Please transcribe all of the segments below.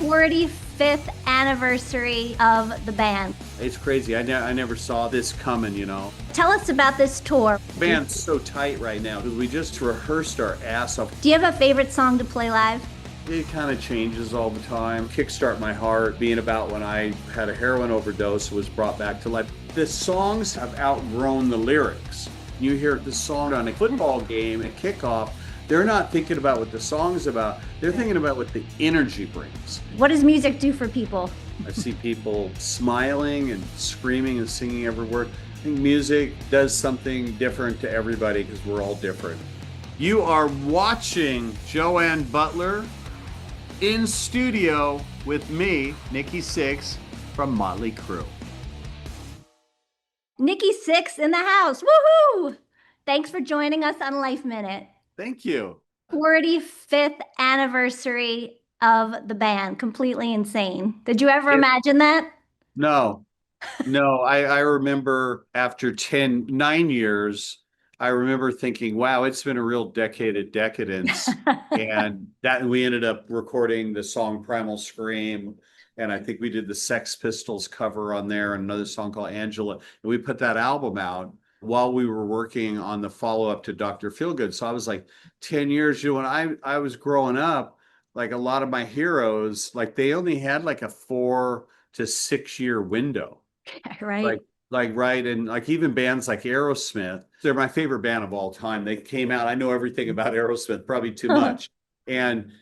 45th anniversary of the band. It's crazy. I never saw this coming, you know. Tell us about this tour. The band's so tight right now because we just rehearsed our ass off. Do you have a favorite song to play live? It kind of changes all the time. Kickstart My Heart, being about when I had a heroin overdose, was brought back to life. The songs have outgrown the lyrics. You hear the song on a football game at kickoff, they're not thinking about what the song's about. They're thinking about what the energy brings. What does music do for people? I see people smiling and screaming and singing every word. I think music does something different to everybody because we're all different. You are watching Joann Butler in studio with me, Nikki Sixx, from Mötley Crüe. Nikki Sixx in the house. Woohoo! Thanks for joining us on Life Minute. Thank you. 45th anniversary of the band. Completely insane. Did you ever imagine that? No. I remember after 9 years, I remember thinking, wow, it's been a real decade of decadence. And we ended up recording the song Primal Scream. And I think we did the Sex Pistols cover on there and another song called Angela. And we put that album out while we were working on the follow-up to Dr. Feelgood. So I was like 10 years, when I was growing up, like a lot of my heroes, like they only had like a 4 to 6 year window. Right. Right. And like even bands like Aerosmith, they're my favorite band of all time. They came out, I know everything about Aerosmith, probably too much. And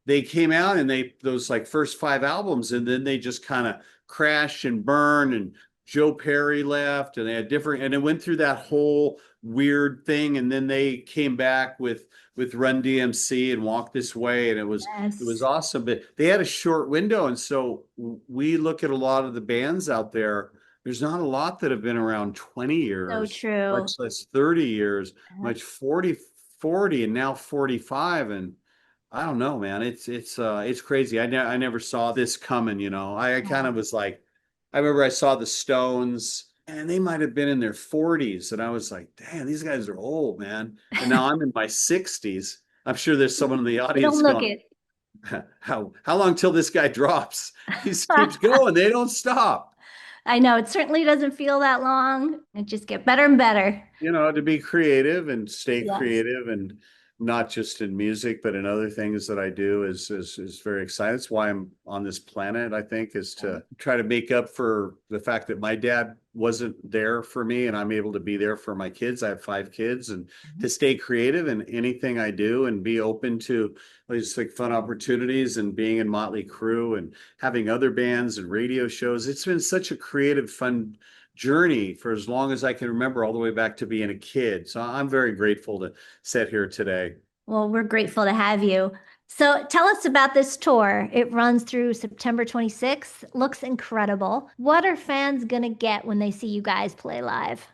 they came out and those like first 5 albums, and then they just kind of crashed and burned, and Joe Perry left, and they had and it went through that whole weird thing. And then they came back with Run DMC and Walk This Way. And it was awesome, but they had a short window. And so we look at a lot of the bands out there. There's not a lot that have been around 20 years. So true. Much less 30 years, much 40, and now 45. And I don't know, man. It's crazy. I never saw this coming, you know. I kind of was like, I remember I saw the Stones and they might have been in their 40s. And I was like, damn, these guys are old, man. And now I'm in my 60s. I'm sure there's someone in the audience going, how long till this guy drops? He keeps going. They don't stop. I know. It certainly doesn't feel that long. It just gets better and better. You know, to be creative and stay creative, and not just in music, but in other things that I do is very exciting. That's why I'm on this planet, I think, is to try to make up for the fact that my dad wasn't there for me, and I'm able to be there for my kids. I have 5 kids, and to stay creative in anything I do and be open to these like fun opportunities, and being in Mötley Crüe and having other bands and radio shows. It's been such a creative, fun journey for as long as I can remember, all the way back to being a kid. So I'm very grateful to sit here today. Well, we're grateful to have you. So tell us about this tour. It runs through September 26th. Looks incredible. What are fans going to get when they see you guys play live?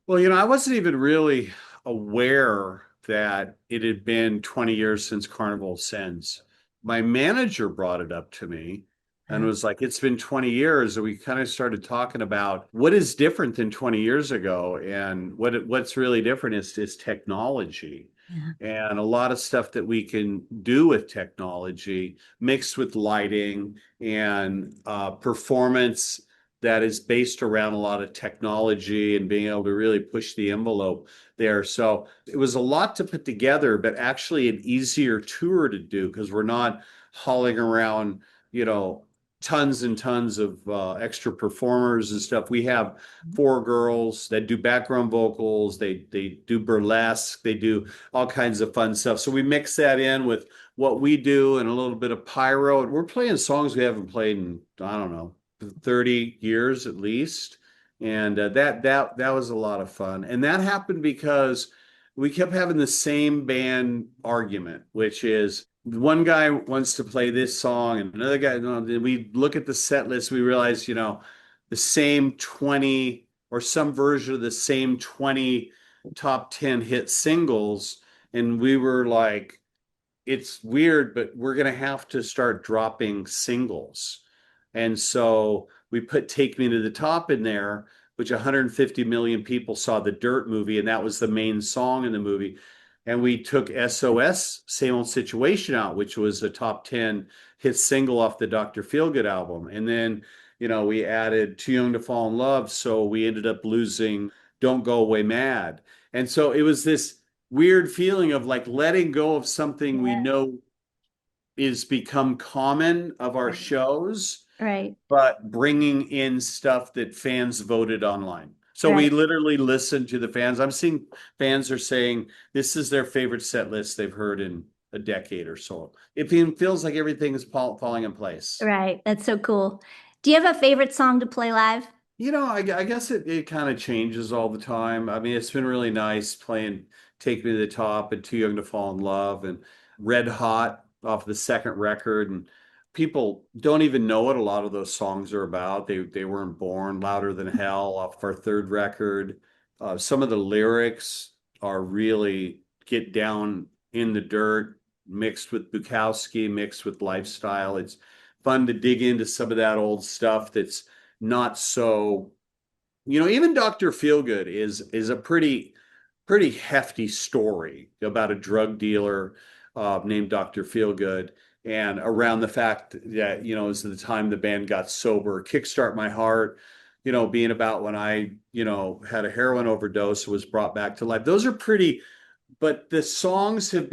Well, you know, I wasn't even really aware that it had been 20 years since Carnival of Sins. My manager brought it up to me and was like, it's been 20 years. And we kind of started talking about what is different than 20 years ago. And what's really different is technology. Yeah. And a lot of stuff that we can do with technology mixed with lighting and performance that is based around a lot of technology and being able to really push the envelope there. So it was a lot to put together, but actually an easier tour to do because we're not hauling around, you know, tons and tons of extra performers and stuff. We have 4 girls that do background vocals. They do burlesque. They do all kinds of fun stuff. So we mix that in with what we do and a little bit of pyro. And we're playing songs we haven't played in, I don't know, 30 years at least. And that was a lot of fun. And that happened because we kept having the same band argument, which is one guy wants to play this song and another guy, no. We look at the set list, we realize, you know, the same 20 or some version of the same 20 top 10 hit singles. And we were like, it's weird, but we're going to have to start dropping singles. And so we put Take Me to the Top in there, which 150 million people saw the Dirt movie, and that was the main song in the movie. and we took SOS, Same Old Situation out, which was a top 10 hit single off the Dr. Feelgood album. And then, we added Too Young to Fall in Love. So we ended up losing Don't Go Away Mad. And so it was this weird feeling of like letting go of something we Yeah. know is become common of our Right. shows, Right. but bringing in stuff that fans voted online. So we Right. literally listened to the fans. I'm seeing fans are saying this is their favorite set list they've heard in a decade or so. It feels like everything is falling in place. Right. That's so cool. Do you have a favorite song to play live? I guess it kind of changes all the time. I mean, it's been really nice playing Take Me to the Top and Too Young to Fall in Love and Red Hot off the second record. And people don't even know what a lot of those songs are about. They weren't born. Louder Than Hell off our third record. Some of the lyrics are really get down in the dirt, mixed with Bukowski, mixed with lifestyle. It's fun to dig into some of that old stuff that's not so, even Dr. Feelgood is a pretty hefty story about a drug dealer named Dr. Feelgood, and around the fact that, it was the time the band got sober. Kickstart My Heart, being about when I, had a heroin overdose, was brought back to life. Those are pretty, but the songs have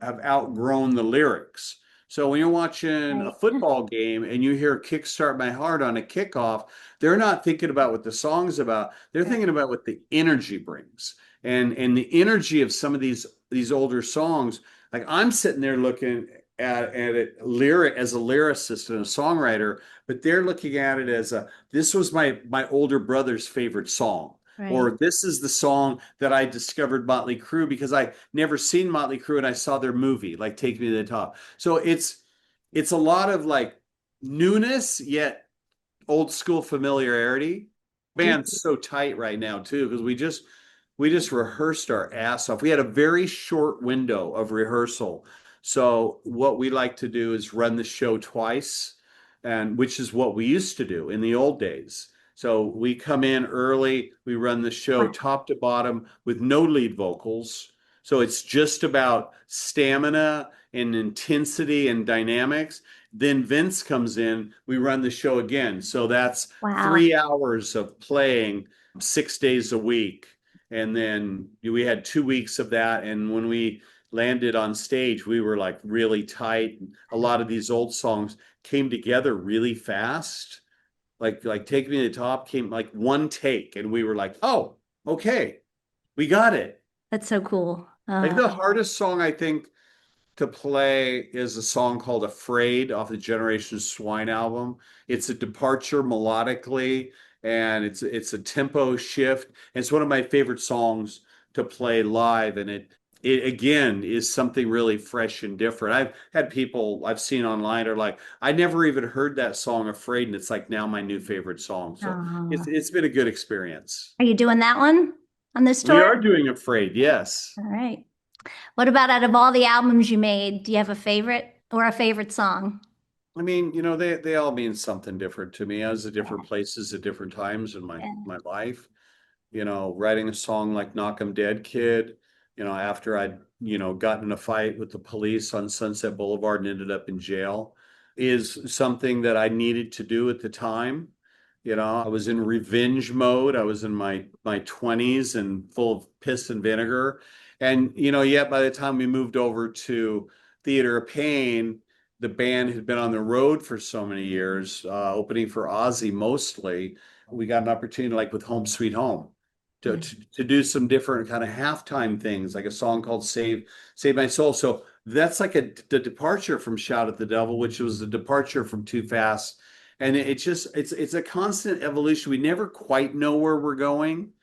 outgrown the lyrics. So when you're watching a Right. football game and you hear Kickstart My Heart on a kickoff, they're not thinking about what the song's about. They're Right. thinking about what the energy brings. And the energy of some of these older songs, like I'm sitting there looking at it as a lyricist and a songwriter, but they're looking at it as this was my older brother's favorite song. Right. Or this is the song that I discovered Mötley Crüe because I never seen Mötley Crüe and I saw their movie, like Take Me to the Top. So it's a lot of like newness yet old school familiarity. Band's so tight right now too because we just rehearsed our ass off. We had a very short window of rehearsal. So what we like to do is run the show twice, and which is what we used to do in the old days. So we come in early, we run the show Wow. top to bottom with no lead vocals. So it's just about stamina and intensity and dynamics. Then Vince comes in, we run the show again. So that's Wow. 3 hours of playing 6 days a week. And then we had 2 weeks of that. And when we landed on stage, we were like really tight. A lot of these old songs came together really fast. Like Take Me to the Top came like one take, and we were like, oh, okay, we got it. That's so cool. Like the hardest song I think to play is a song called Afraid off the Generation Swine album. It's a departure melodically, and it's a tempo shift. It's one of my favorite songs to play live, and it again is something really fresh and different. I've had people I've seen online are like, I never even heard that song Afraid, and it's like now my new favorite song. So uh, it's been a good experience. are you doing that one on this We tour? are doing Afraid, yes. All right. What about out of all the albums you made, do you have a favorite or a favorite song? I mean, they all mean something different to me. I was at Yeah. different places at different times in my Yeah. my life. Writing a song like Knock 'em Dead Kid, after I'd, gotten in a fight with the police on Sunset Boulevard and ended up in jail, is something that I needed to do at the time. I was in revenge mode. I was in my 20s and full of piss and vinegar. And, yet by the time we moved over to Theater of Pain, the band had been on the road for so many years, opening for Ozzy mostly. We got an opportunity, like with Home Sweet Home, to do some different kind of halftime things, like a song called Save My Soul. So that's like the departure from Shout at the Devil, which was the departure from Too Fast. And it's a constant evolution. We never quite know where we're going.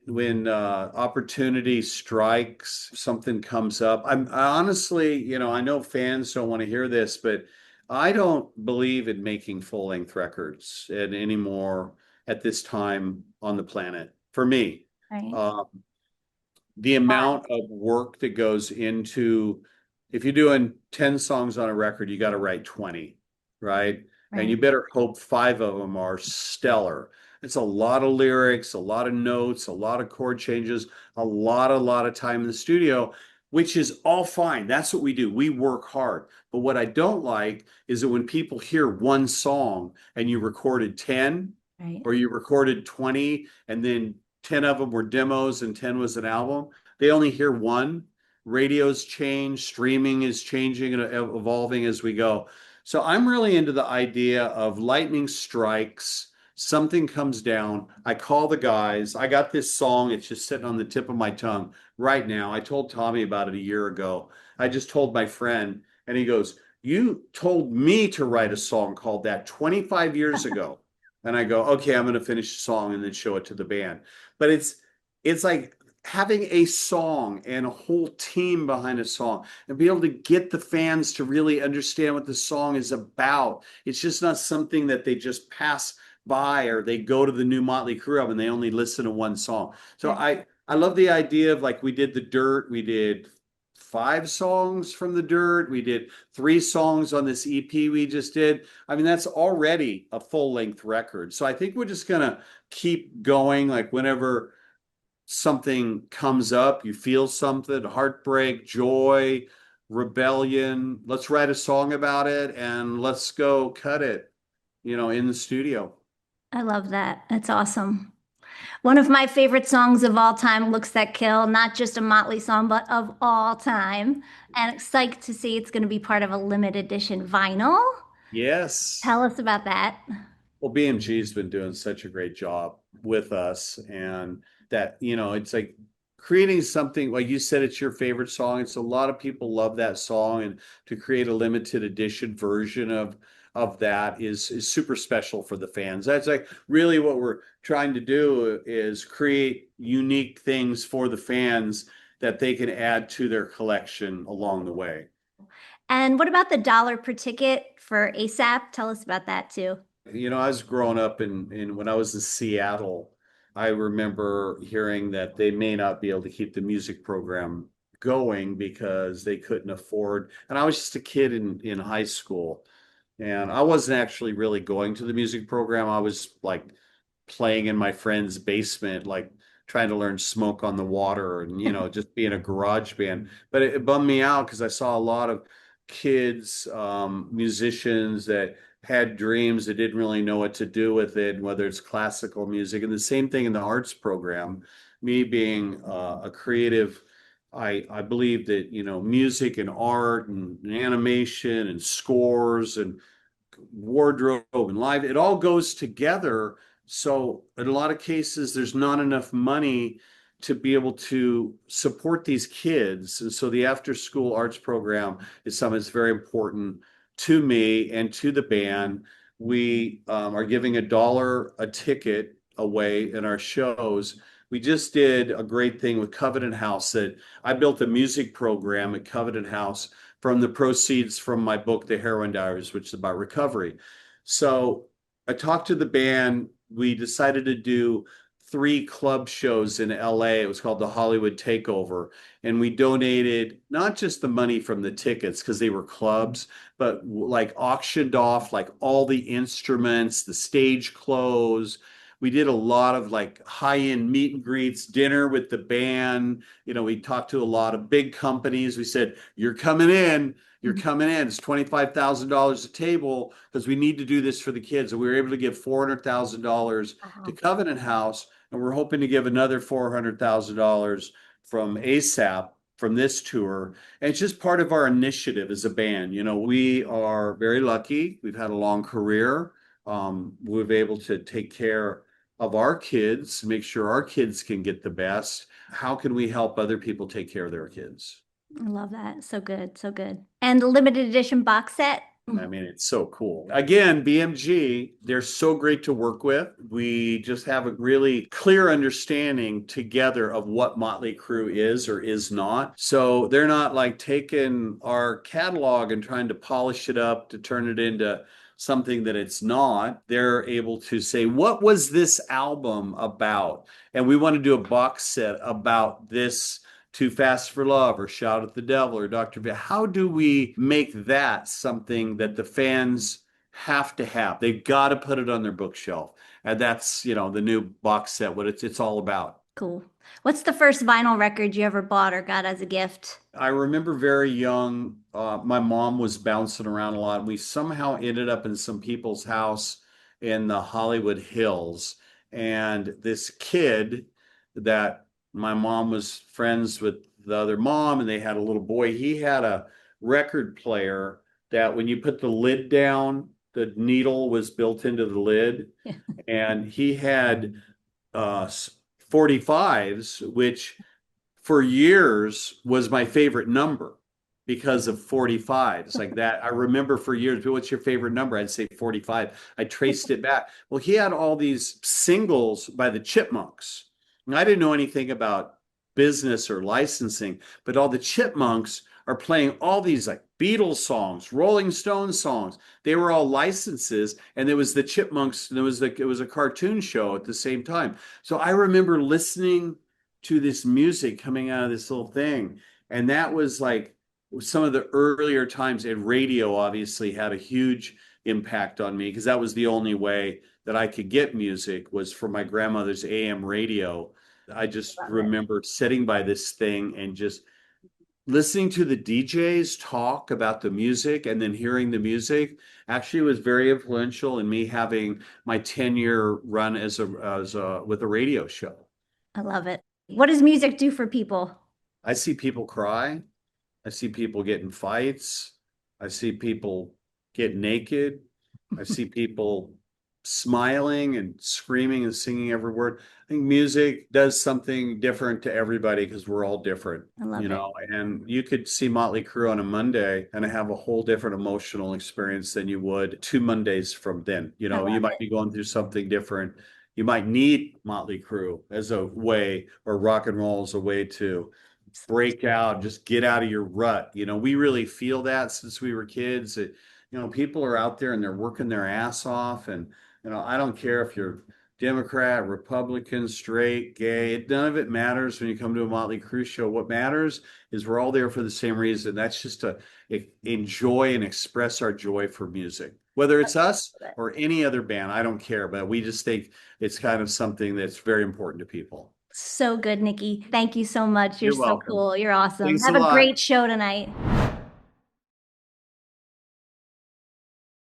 When opportunity strikes, something comes up. I honestly, I know fans don't want to hear this, but I don't believe in making full-length records anymore at this time on the planet. For me, Right. uh, the amount of work that goes into, if you're doing 10 songs on a record, you got to write 20, right? And Right. you better hope 5 of them are stellar. It's a lot of lyrics, a lot of notes, a lot of chord changes, a lot of time in the studio, which is all fine. That's what we do. We work hard. But what I don't like is that when people hear one song and you recorded 10 Right. or you recorded 20 and then 10 of them were demos and 10 was an album, they only hear one. Radio's change, streaming is changing and evolving as we go. So I'm really into the idea of lightning strikes, something comes down, I call the guys. I got this song, it's just sitting on the tip of my tongue right now. I told Tommy about it a year ago. I just told my friend, and he goes, "You told me to write a song called that 25 years ago." And I go, "Okay, I'm going to finish the song and then show it to the band." But it's like having a song and a whole team behind a song and be able to get the fans to really understand what the song is about. It's just not something that they just pass by or they go to the new Mötley Crüe album and they only listen to one song. So Right. I love the idea of like we did The Dirt, we did 5 songs from The Dirt, we did 3 songs on this EP we just did. I mean, that's already a full-length record. So I think we're just gonna keep going like whenever something comes up, you feel something, heartbreak, joy, rebellion. Let's write a song about it and let's go cut it, in the studio. I love that. That's awesome. One of my favorite songs of all time, Looks That Kill, not just a Motley song, but of all time. And psyched to see it's going to be part of a limited edition vinyl. Yes. Tell us about that. Well, BMG's been doing such a great job with us, and that, it's like creating something like you said, it's your favorite song. It's a lot of people love that song, and to create a limited edition version of that is super special for the fans. That's like really what we're trying to do is create unique things for the fans that they can add to their collection along the way. And what about the dollar per ticket for ASAP? Tell us about that too. I was growing up in when I was in Seattle, I remember hearing that they may not be able to keep the music program going because they couldn't afford. And I was just a kid in high school, and I wasn't actually really going to the music program. I was like playing in my friend's basement, like trying to learn Smoke on the Water and, just being a garage band. But it bummed me out because I saw a lot of kids, musicians that had dreams that didn't really know what to do with it, whether it's classical music. And the same thing in the arts program. Me being a creative, I believe that, music and art and animation and scores and wardrobe and live, it all goes together. So in a lot of cases, there's not enough money to be able to support these kids. And so the after school arts program is something that's very important to me and to the band. We are giving $1 a ticket away in our shows. We just did a great thing with Covenant House that I built a music program at Covenant House from the proceeds from my book, The Heroin Diaries, which is about recovery. So I talked to the band. We decided to do 3 club shows in LA. It was called the Hollywood Takeover. And we donated not just the money from the tickets because they were clubs, but like auctioned off like all the instruments, the stage clothes. We did a lot of like high-end meet and greets, dinner with the band. We talked to a lot of big companies. We said, "You're coming in. You're coming in. It's $25,000 a table because we need to do this for the kids." And we were able to give $400,000 to Wow. Covenant House, and we're hoping to give another $400,000 from ASAP from this tour. And it's just part of our initiative as a band. We are very lucky. We've had a long career. We've been able to take care of our kids, make sure our kids can get the best. How can we help other people take care of their kids? I love that. So good. So good. And the limited edition box set. I mean, it's so cool. Again, BMG, they're so great to work with. We just have a really clear understanding together of what Mötley Crüe is or is not. So they're not like taking our catalog and trying to polish it up to turn it into something that it's not. They're able to say, what was this album about? And we want to do a box set about this. Too Fast for Love or Shout at the Devil or Dr. V. How do we make that something that the fans have to have. They got to put it on their bookshelf. And that's, the new box set, what it's all about. Cool. What's the first vinyl record you ever bought or got as a gift? I remember very young, my mom was bouncing around a lot. And we somehow ended up in some people's house in the Hollywood Hills. And this kid that my mom was friends with the other mom, and they had a little boy, he had a record player that when you put the lid down, the needle was built into the lid. And he had 45s, which for years was my favorite number because of 45s like that. I remember for years, what's your favorite number? I'd say 45. I traced it back. Well, he had all these singles by the Chipmunks. And I didn't know anything about business or licensing, but all the Chipmunks are playing all these like Beatles songs, Rolling Stones songs. They were all licenses, and there was the Chipmunks, and it was a cartoon show at the same time. So I remember listening to this music coming out of this little thing. And that was like some of the earlier times, and radio obviously had a huge impact on me because that was the only way that I could get music was from my grandmother's AM radio. I just remember sitting by this thing and just listening to the DJs talk about the music and then hearing the music actually was very influential in me having my 10-year run with a radio show. I love it. What does music do for people? I see people cry. I see people get in fights. I see people get naked. I see people smiling and screaming and singing every word. I think music does something different to everybody because we're all different, I love it. and you could see Mötley Crüe on a Monday and have a whole different emotional experience than you would 2 Mondays from then. I You love might it. be going through something different. You might need Mötley Crüe as a way, or rock and roll as a way to break out, just get out of your rut. We really feel that since we were kids. That, people are out there and they're working their ass off. And, I don't care if you're Democrat, Republican, straight, gay, none of it matters when you come to a Mötley Crüe show. What matters is we're all there for the same reason. That's just to enjoy and express our joy for music. Whether it's us or any other band, I don't care, but we just think it's kind of something that's very important to people. So good, Nikki. Thank you so much. You're You're so welcome. cool. You're awesome. Thanks a Have a lot. great show tonight.